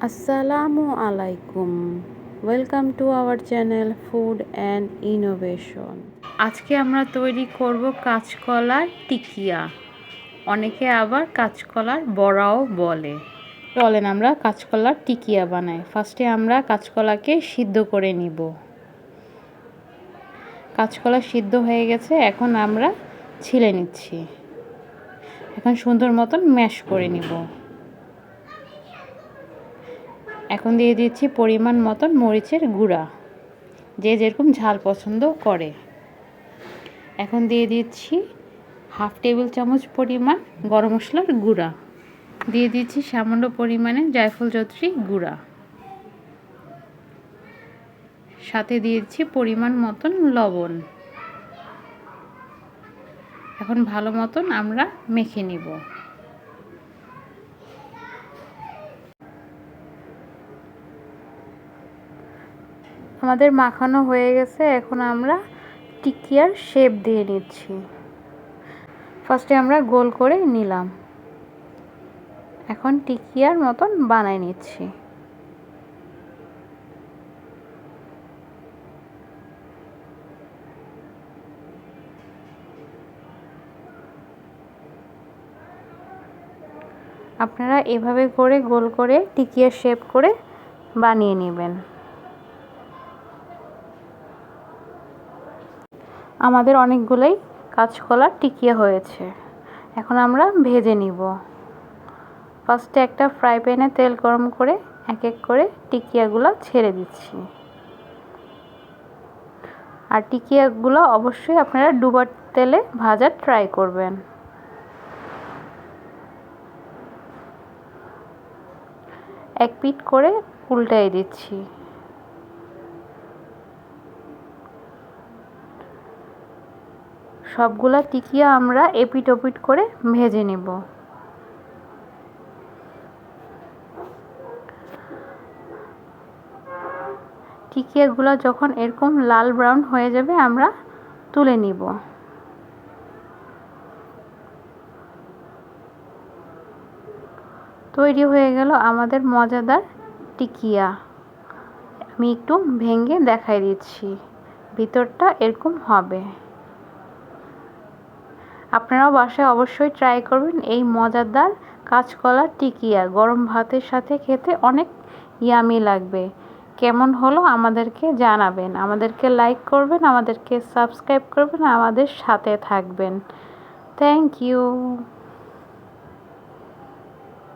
আসসালামু আলাইকুম, welcome to our channel food and innovation. আজকে আমরা তৈরি করব কাঁচকলার টিকিয়া, অনেকে আবার কাঁচকলার বড়াও বলে। চলেন আমরা কাঁচকলার টিকিয়া বানাই। ফার্স্টে আমরা কাঁচকলাকে সিদ্ধ করে নিব। কাঁচকলা সিদ্ধ হয়ে গেছে, এখন আমরা ছিলে নিচ্ছি। এখন সুন্দর মতন ম্যাশ করে নিব। এখন দিয়ে দিচ্ছি পরিমাণ মতন মরিচের গুঁড়া, যে যেরকম ঝাল পছন্দ করে। এখন দিয়ে দিচ্ছি 1/2 টেবিল চামচ পরিমাণ গরম মশলার গুঁড়া, দিয়ে দিচ্ছি সামান্য পরিমাণে জায়ফল জয়ত্রী গুঁড়া, সাথে দিয়েছি পরিমাণ মতন লবণ। এখন ভালো মতন আমরা মেখে নিব। আমাদের মাখানো হয়ে গেছে, এখন আমরা টিকিয়ার শেপ দিয়ে নিচ্ছি। ফার্স্টে আমরা গোল করে নিলাম, এখন টিকিয়ার মতন বানাই নিচ্ছি। আপনারা এভাবে করে গোল করে টিকিয়ার শেপ করে বানিয়ে নেবেন। আমাদের অনেকগুলোই কাঁচকলার টিকিয়া হয়েছে, এখন আমরা ভেজে নিব। ফার্স্টে একটা ফ্রাই প্যানে তেল গরম করে এক এক করে টিকিয়াগুলো ছেড়ে দিচ্ছি। আর টিকিয়াগুলো অবশ্যই আপনারা ডুবার তেলে ভাজার ট্রাই করবেন। এক পিঠ করে উল্টাই দিচ্ছি। সবগুলা টিকিয়া আমরা এপিট ওপিট করে ভেজে নেব। টিকিয়াগুলো যখন এরকম লাল ব্রাউন হয়ে যাবে আমরা তুলে নিব। তৈরি হয়ে গেল আমাদের মজাদার টিকিয়া। আমি একটু ভেঙে দেখাই দিচ্ছি, ভিতরটা এরকম হবে। আপনারাও বাসায় অবশ্যই ট্রাই করবেন এই মজাদার কাঁচকলার টিকিয়া। গরম ভাতের সাথে খেতে অনেক ইয়ামি লাগবে। কেমন হলো আমাদেরকে জানাবেন, আমাদেরকে লাইক করবেন, আমাদেরকে সাবস্ক্রাইব করবেন, আমাদের সাথে থাকবেন। Thank you.